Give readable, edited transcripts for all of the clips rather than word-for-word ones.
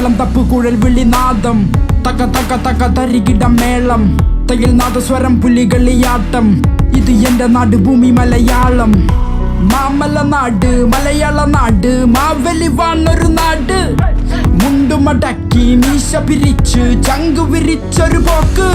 ചെണ്ടമേളം തപ്പുകുഴൽ വിളിനാദം തക തക തക തരികിട മേളം തയിൽ നാദസ്വരം പുലികളിയാട്ടം ഇത് എന്റെ നാട് ഭൂമി മലയാളം മാമല നാട് മലയാള നാട് മാവലി വാണൊരു നാട് മുണ്ടുമടക്കി മീശ പിരിച്ച് ചങ്കു വിരിച്ചൊരു പോക്ക്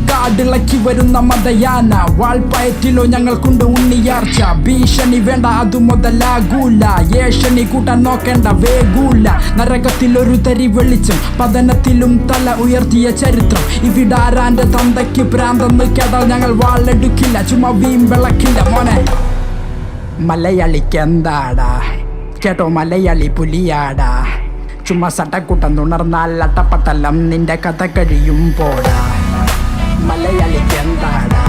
കാടിളക്കി വരുന്ന മതയാന വാൾപ്പയറ്റിലോ ഞങ്ങൾക്കുണ്ട് ഉണ്ണിയാർച്ച ഭീഷണി വേണ്ട അതു മുതലാകൂല ഏഷണി കൂട്ടാൻ നോക്കേണ്ട വേഗൂല നരകത്തിലൊരു തരി വെളിച്ചം പതനത്തിലും തല ഉയർത്തിയ ചരിത്രം ഇവിടാരാന്റെ തന്തയ്ക്ക് പ്രാന്തെന്ന് കേട്ടാൽ ഞങ്ങൾ വാളെടുക്കില്ല ചുമ്മാ വീമ്പിളക്കില്ല മോനെ മലയാളിക്ക് എന്താടാ കേട്ടോ മലയാളി പുലിയാടാ ചുമ്മാ സട്ടക്കുട്ടം തുണർന്നാൽ അട്ടപ്പട്ടലം നിന്റെ കഥ കഴിയും പോടാ മലയാളിക്ക് എന്താടാ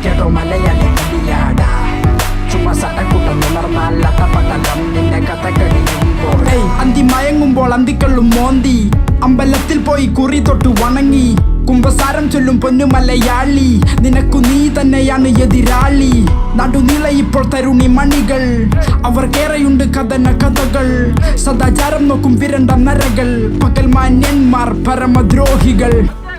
കേട്ടോ മലയാളി പുലിയാടാ ചുമ്മാ സട്ടക്കുട്ടം തുണർന്നാൽ അട്ടപ്പട്ടലം നിന്റെ കഥ കഴിയും പോടാ അന്തി മയങ്ങുമ്പോൾ അന്തിക്കള്ളും മോന്തി അമ്പലത്തിൽ പോയി കുറി തൊട്ട് വണങ്ങി കുംഭസാരം ചൊല്ലും പൊന്നു മലയാളി നിനക്കു നീ തന്നെയാണ് എതിരാളി നടുനില ഇപ്പോൾ തരുണി മണികൾ അവർക്കേറെയുണ്ട് കഥകൾ സദാചാരം നോക്കും വിരണ്ട നരകൾ പകൽ മാന്യന്മാർ പരമദ്രോഹികൾ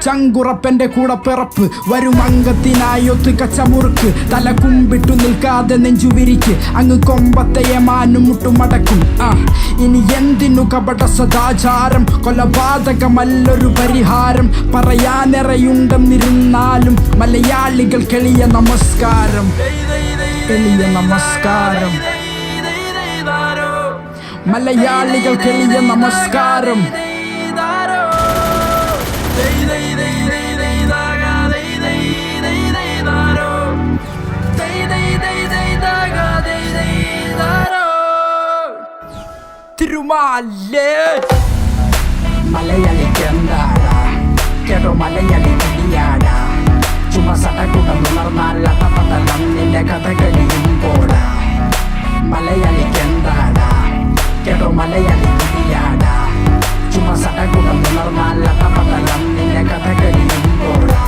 ചങ്കുറപ്പന്റെ കൂടെ പിറപ്പ് വരും അംഗത്തിനായൊത്ത് കച്ചമുറുക്ക് തല കുമ്പിട്ടു നിൽക്കാതെ നെഞ്ചുവിരിക്ക് അങ്ങ് കൊമ്പത്തെ ഏമാനും മുട്ടുമടക്കും ഇനി എന്തിനു കപട സദാചാരം കൊലപാതകമല്ലൊരു പരിഹാരം പറയാനിറയുണ്ടെന്നിരുന്നാലും മലയാളികൾ കെളിയ നമസ്കാരം കെളിയ നമസ്കാരം മലയാളികൾ കെളിയ നമസ്കാരം തിരുമാലേ മലയാളിക്ക് എന്താടാ കേട്ടോ മലയാളി പുലിയാടാ ചുമ്മാ സട്ടക്കൂട്ടം തുണർന്നാൽ അട്ടപ്പട്ടലം നിന്റെ കഥ കഴിയും പോടാ മലയാളിക്ക് എന്താടാ കേട്ടോ മലയാളി പുലിയാടാ ചുമ്മാ സട്ടക്കൂട്ടം തുണർന്നാൽ അട്ടപ്പട്ടലം നിന്റെ കഥ കഴിയും പോടാ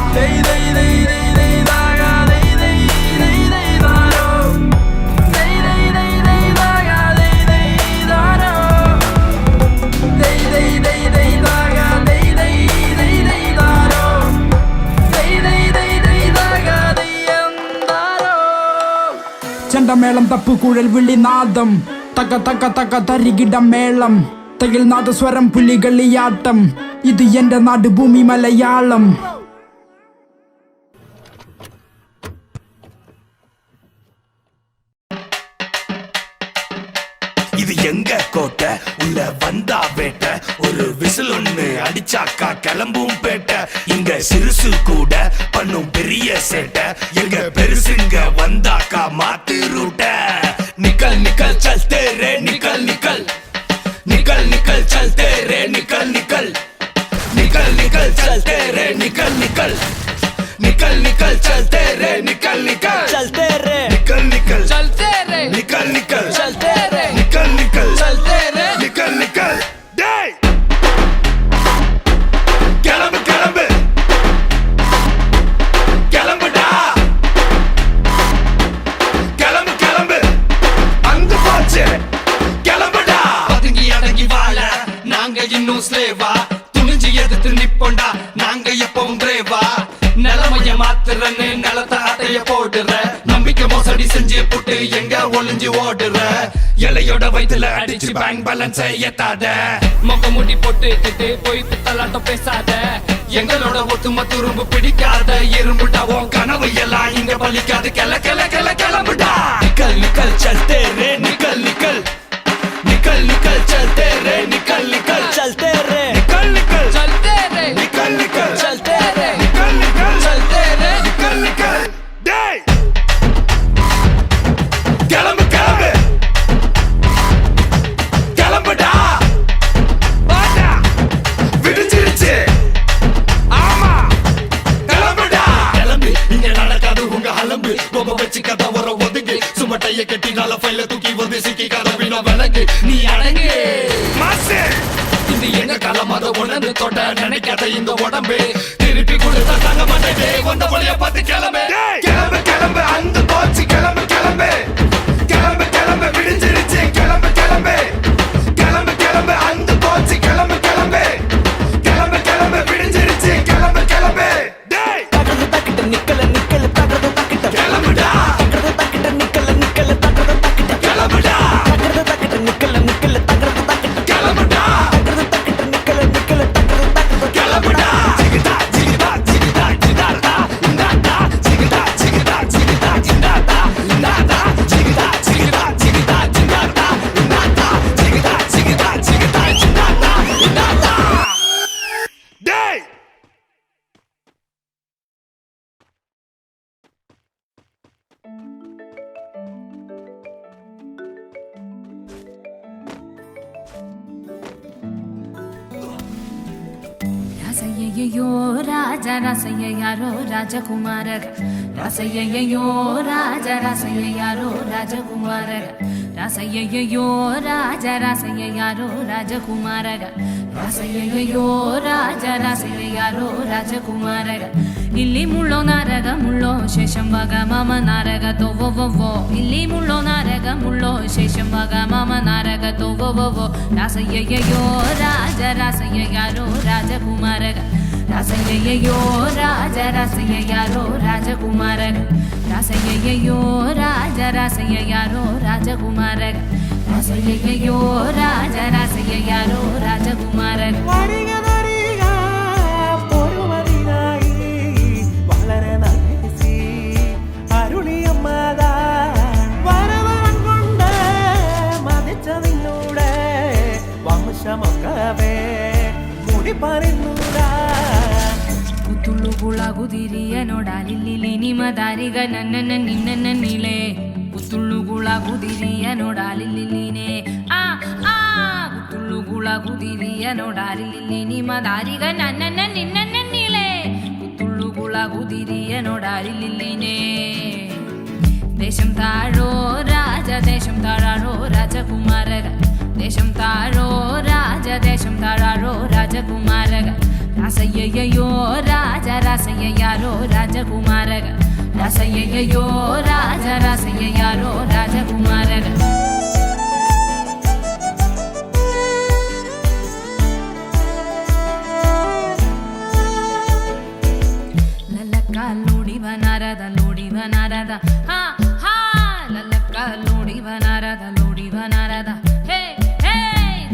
ചെണ്ടമേളം തപ്പുകുഴൽ വിളിനാദം തക തക തക തരികിട മേളം തയിൽ നാദസ്വരം പുലികളിയാട്ടം ഇത് എന്റെ നാട് ഭൂമി മലയാളം இது எங்க கோட்டை உள்ள வந்தா வேட்ட ஒரு விசில் ஒண்ணு அடிச்சாக்கா கிளம்பும் பேட்ட இங்க சிறுசு கூட பண்ணும் பெரிய சேட்ட எங்க பெருசுங்க வந்தாக்கா மாத்து ரூட்ட நிக்கல் நிக்கல் चलते रे निकल निकल निकल निकल चलते रे निकल निकल निकल निकल चलते रे निकल निकल निकल निकल चलते रे निकल निकल चलते रे निकल निकल चलते रे निकल निकल चलते रे निकल निकल चलते रे निकल निकल डे கிளம்பு கிளம்பு கிளம்புடா கிளம்பு கிளம்பு அங்க போச்சு கிளம்புடா பதுங்கி அடங்கி வாழ நாங்க இன்னும் ஸ்லேவா துணிஞ்சு எதிர்த்து நிப்போண்டா நாங்க எப்பவும் பிரேவா நிலைமைய மாத்துறன்னு நிலத்த அட்டைய போடுற நம்பிக்கை மோசடி செஞ்சு புட்டு எங்க ஒளிஞ்சு ஓடுற இலையோட வயிற்றுல அடிச்சு பேங்க் பேலன்ஸ் ஏத்தாத மொக்க முடி போட்டுக்கிட்டு போய் புத்தலாட்டம் பேசாத எங்களோட ஒத்தும துரும்பு பிடிக்காத இரும்புடா உன் கனவு எல்லாம் இங்க பலிக்காது கிள கிள கிள கிளம்புடா நிக்கல் நிக்கல் चलते रे निकल निकल निकल निकल चलते रे निकल निकल चलते रे निकल निकल चलते रे निकल निकल चलते रे निकल निकल चलते रे निकल निकल डे கிளம்பு கிளம்பு கிளம்புடா வாடா விடிஞ்சிருச்சு ஆமா கிளம்புடா கிளம்பு இங்க நடக்காது உங்க அலம்பு கோப வச்சு கதை வர ஒதுங்கு சுமட்டைய கட்டி நல்ல ஃபைல தூக்கி வந்து சிக்கி கதவின விலங்கு நீ அடங்கு மாசு இது எங்க காலம் அதை உணர்ந்து தொட்ட நினைக்காத இந்த உடம்பு திருப்பி கொடுத்தா தாங்க மாட்டே வந்த வழிய பார்த்து கிளம்பு கிளம்பு கிளம்பு அந்த போச்சு கிளம்பு கிளம்பு கிளம்பு கிளம்பு விடிஞ்சிருச்சு கிளம்பு கிளம்பு கிளம்பு கிளம்பு அந்த போச்சு கிளம்பு கிளம்பு ರಸಯ್ಯಯ್ಯೋ ರಾಜ ರಸಯ್ಯ ಯಾರೋ ರಾಜಕುಮಾರಗ ರಸಯ್ಯಯ್ಯೋ ರಾಜ ರಸಯ್ಯ ಯಾರೋ ರಾಜಕುಮಾರಗ ರಸಯ್ಯಯ್ಯೋ ರಾಜ ರಸಯ್ಯ ಯಾರೋ ರಾಜಕುಮಾರಗ ರಸಯ್ಯಯ್ಯೋ ರಾಜ ರಸಯ್ಯ ಯಾರೋ ರಾಜಕುಮಾರಗ ಇಲ್ಲಿ ಮುಳ್ಳೋ ನಾರಗ ಮುಳ್ಳೋ ಶೇಷಂಬಗ ಮಾಮ ನಾರಗ ತೋವೋ ಇಲ್ಲಿ ಮುಳ್ಳೋ ನಾರಗ ಮುಳ್ಳೋ ಶೇಷಂಬಗ ಮಾಮ ನಾರಗ ತೋವೋ ರಸಯ್ಯಯ್ಯೋ ರಾಜ ರಸಯ್ಯ ಯಾರೋ ರಾಜಕುಮಾರಗ ರಸಯ್ಯಯ್ಯೋ ರಾಜ ರಸಯ್ಯ ಯಾರೋ ರಾಜಕುಮಾರಗ ರಸಯ್ಯಯ್ಯೋ ರಾಜ ರಸಯ್ಯ ಯಾರೋ ರಾಜಕುಮಾರಗ ರಸಯ್ಯಯ್ಯೋ ರಾಜ ರಸಯ್ಯ ಯಾರೋ ರಾಜಕುಮಾರಗ ಕುತುಳುಗುಳಾಗುದಿರಿಯ ನೋಡಾಲಿಲ್ಲಿ ನಿಮ್ಮ ದಾರಿಗ ನನ್ನನ್ನ ನಿನ್ನನ್ನ ನೀಳೆ ಕುತುಳುಗುಳಾಗುದಿರಿಯ ನೋಡಾಲಿಲ್ಲಿ ನೀನೆ ಕುತುಳುಗುಳಾಗುದಿರಿಯ ನೋಡಾಲಿಲ್ಲಿ ನಿಮ್ಮ ದಾರಿಗ ನನ್ನನ್ನ ನಿನ್ನನ್ನ ನೀಳೆ ಕುತುಳುಗುಳಾಗುದಿರಿಯ ನೋಡಾಲಿಲ್ಲಿ ನೀನೆ దేశం తారో రాజ దేశం తారారో రాజకుమారగ దేశం తారో రాజ దేశం తారారో రాజకుమారగ రసయ్యయ్యో రాజ రసయ్య యారో రాజకుమారగ రసయ్యయ్యో రాజ రసయ్య యారో రాజకుమారగ లలక్క లోడివ నారద హా లలక్క లోడివ నారద హే హే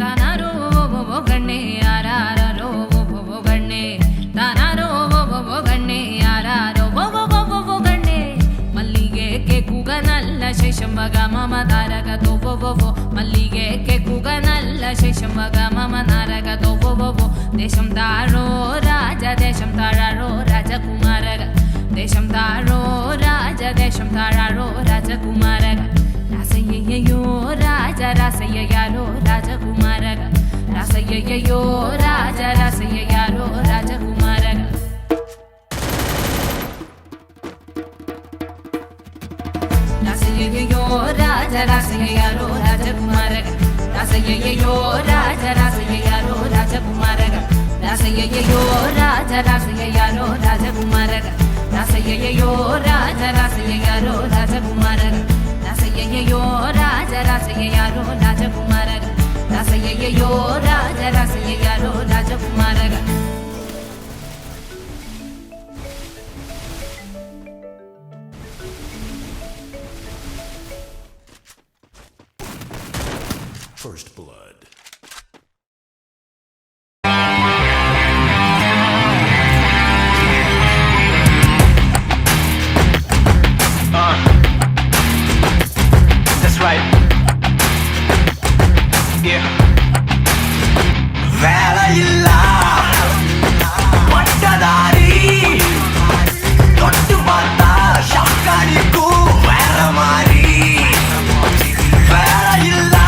దానారో ఓ గಣ್ಣే ఆరారో ఓ గಣ್ಣే దానారో ఓ గಣ್ಣే ఆరారో ఓ గಣ್ಣే మల్లిగే కేకుగ నల్ల శేషంబగ మమ తారక తోవో మల్లిగే కేకుగ నల్ల శేషంబగ మమ నారక తోవో దేశం తారో రాజ దేశం తారారో రాజకుమారగ దేశం తారో రాజ దేశం తారారో రాజకుమారగ రసయ్యయ్యో రాజ రసయ్య యారో రాజకుమారగ రసయ్యయ్యో రాజ రసయ్య యారో రాజకుమారగ రసయ్యయ్యో రాజ రసయ్య యారో రాజకుమారగ రసయ్యయ్యో రాజ రసయ్య యారో రాజకుమారగ రసయ్యయ్యో రాజ రసయ్య యారో రాజకుమారగ రసయ్యయ్యో రాజ రసయ్య యారో రాజకుమారగ రసయ్యయ్యో రాజ రసయ్య యారో రాజకుమారగ రసయ్యయ్యో రాజ రసయ్య యారో రాజకుమారగ First blood. That's right. Yeah. வேலையில்லா ஒட்டதாரி தொட்டு பார்த்தா ஷாக்கடிக்கும் வேற மாதிரி வேலையில்லா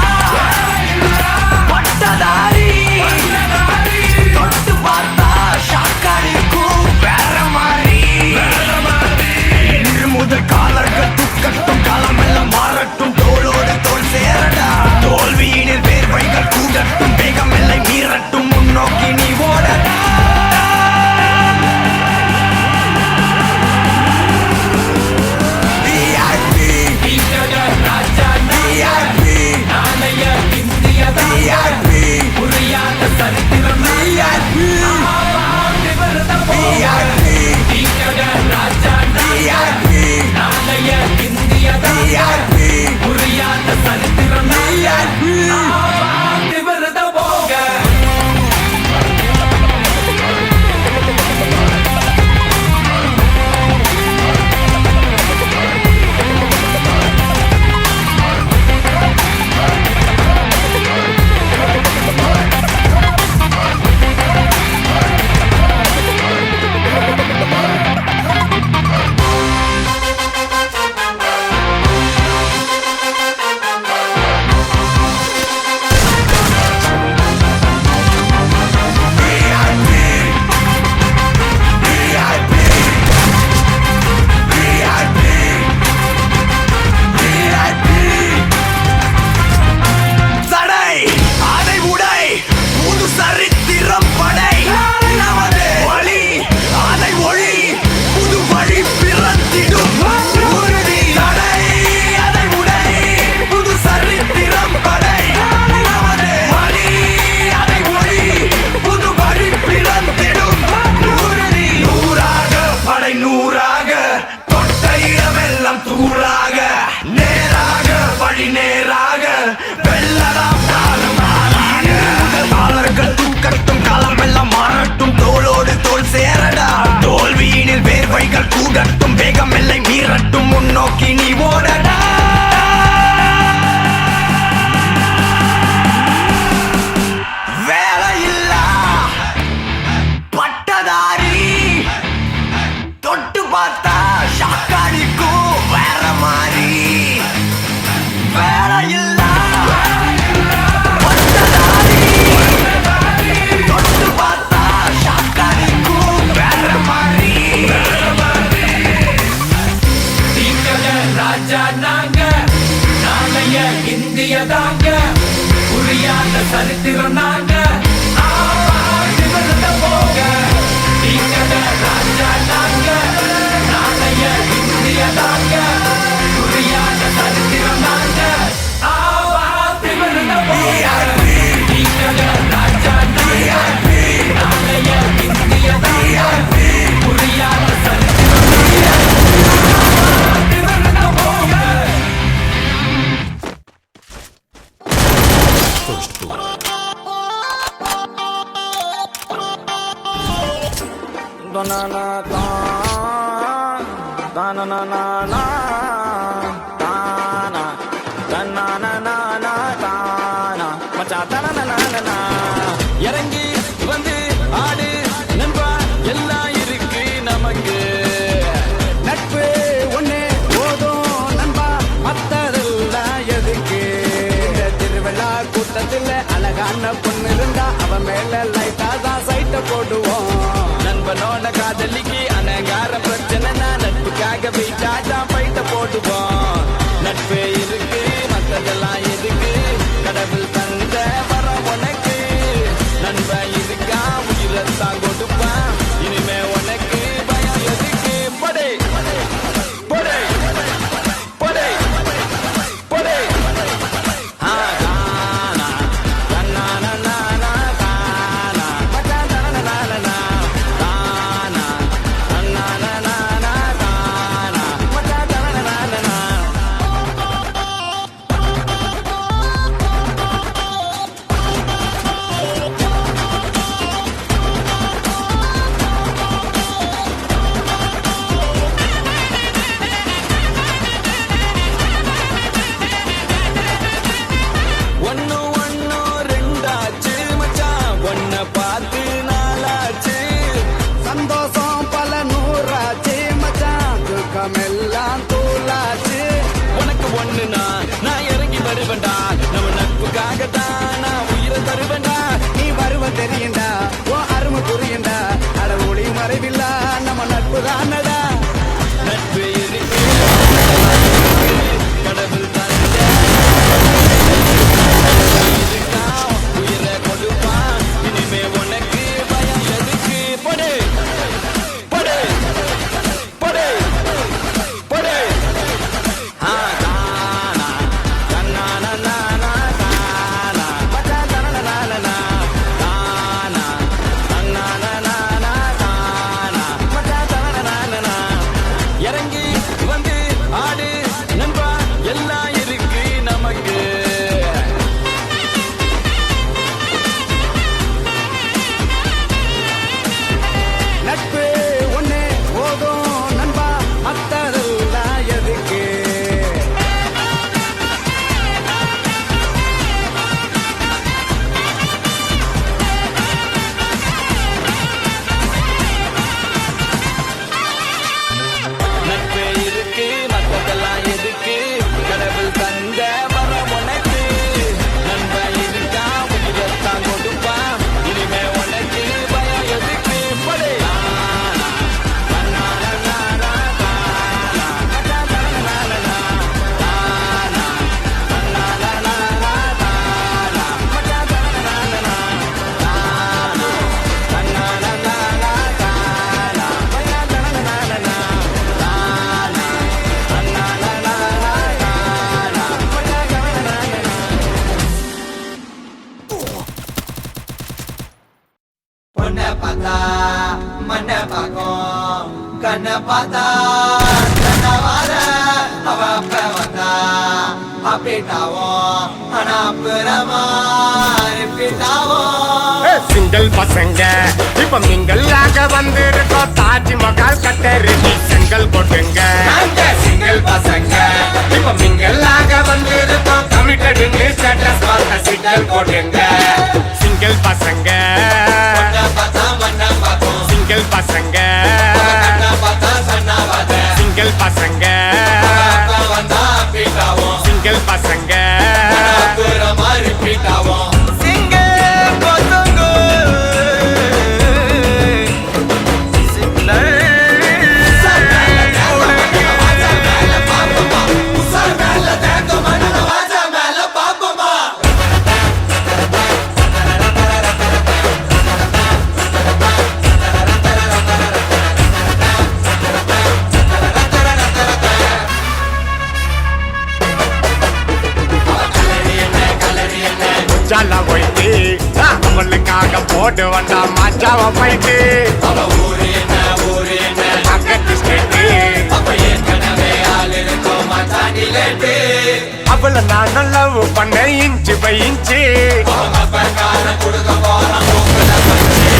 ராஜா நாங்க நாளைய இந்திய தாங்க புரியாத சரித்திரம் நாங்க போக நீங்க ராஜா நாங்க நாளைய இந்திய தாங்க புரியாத சரித்திரம் நாங்க நீங்க ராஜா நாங்க நாளைய இந்திய தாங்க புரியாத First blood. இறங்கி வந்து ஆடு நண்பா எல்லாம் இருக்கு நமக்கு நட்பு ஒண்ணு போதும் நண்பா மத்ததெல்லாம் எதுக்கு இந்த திருவிழா கூட்டத்துல அழகான பொண்ணு இருந்தா அவன் மேல லைட்டா தான் சைட்ட போடுவோம் நண்பனோட காதலிக்கு அனகார பிரச்சனைனா நட்புக்காக போயிட்டா தான் பைட்ட போடுவோம் நட்பு இருக்கு மத்ததெல்லாம் எதுக்கு கடவுள் தந்த வர உனக்கு நண்பன் இருக்கா உயிரத்தான் கொடுப்பான் இனிமே உனக்கு பயம் எதுக்கு படை படை படை படை ஒன்னு ஒன்னு ரெண்டாச்சு மச்சான் ஒன்ன பார்த்து நாளாச்சு சந்தோஷம் பல நூறாச்சு மச்சான் துக்கம் எல்லாம் தூளாச்சு உனக்கு ஒண்ணுனா நான் இறங்கி வருவேன்டா நம்ம நட்புக்காகத்தான் நான் உயிரை தருவேன்டா நீ வருவ தெரியுண்டா ஓ அருமை புரியுண்டா அட ஒளி மறைவில்லா நம்ம நட்பு தானடா நட்பு இருக்கு கடவுள் தந்த இருக்கா உயிரை கொடுப்பான் இனிமே உனக்கு பயம் எதுக்கு படு படு படு படு இறங்கி வந்து ஆடு நண்பா எல்லாம் இருக்கு நமக்கு நட்பு ஒண்ணு போதும் நண்பா மத்ததெல்லாம் எதுக்கு நட்பு இருக்கு மத்ததெல்லாம் எதுக்கு கடவுள் தந்த வர உனக்கு நண்பன் இருக்கா உயிரத்தான் கொடுப்பான் இனிமே உனக்கு பயம் எதுக்கு படை பொண்ண பார்த்தா மண்ண பார்க்கும் கண்ண பார்த்தா கண்ணவாத அவ அப்ப வந்தா அப்படிட்டாவும் ஆனா அப்புறமா ரிப்பீட்டாவும் சிங்கிள் பசங்க இப்ப மிங்கல்லாக வந்திருக்கோம் தாஜ்மஹால் கட்டருக்கு செங்கல் போட்டுங்க சிங்கிள் பசங்க இப்ப மிங்கல்லாக வந்திருக்கோம் கமிட்டட் இங்கிலீஷ் அட்ரஸ் பார்த்த சிங்கிள் போட்டுங்க சிங்கிள் பசங்க பார்த்தா மண்ண பார்க்கும் சிங்கிள் பசங்க கண்ண பார்த்தா சன்னாவாத சிங்கிள் பசங்க அப்ப வந்தா அப்படிட்டாவும் சிங்கிள் பசங்க அப்புறமா ரிப்பீட்டாவும் போட்டு வந்தா மாச்சாவ போயிட்டு அவ ஊரு என்ன ஊரு என்ன பக்கத்து ஸ்டேட்டு அப்ப ஏற்கனவே ஆள் இருக்கும் மச்சாண்டி லேட்டு அவள நான் லவ் பண்ண இன்ச்சு பை இன்ச்சு அவங்க பக்கார கொடுக்க போறான் மூக்குல பஞ்சு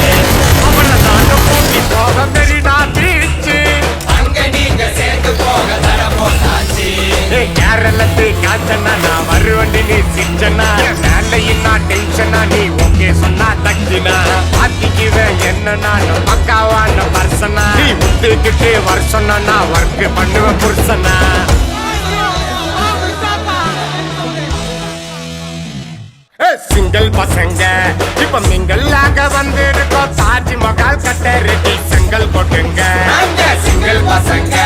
அவள நான் கூட்டி போக மெரினா பீச்சு அங்க நீங்க சேர்ந்து போக தர போட்டாச்சு கேரளத்து காச்சனா நான் வருவண்டி நீ சிச்சனா வேலையின்னா டென்ஷனா நீ ஓகே சொன்னா தக்கினா பாத்திக்குவேன் என்ன நான் பக்காவான பர்சனா நீ முத்துக்கிட்டு வருஷம்னா நான் ஒர்க் பண்ணுவேன் புருஷனா சிங்கிள் பசங்க இப்ப மிங்கல்லாக வந்திருக்கோம் தாஜ்மஹால் கட்ட ரெடி செங்கல் போட்டுங்க நாங்க சிங்கிள் பசங்க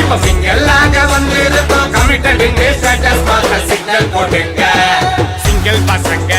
இப்ப மிங்கல்லாக வந்திருக்கோம் கமிட்டடுன்னு ஸ்டேட்டஸ் பார்க்க சிக்னல் போட்டுங்க சிங்கிள் பசங்க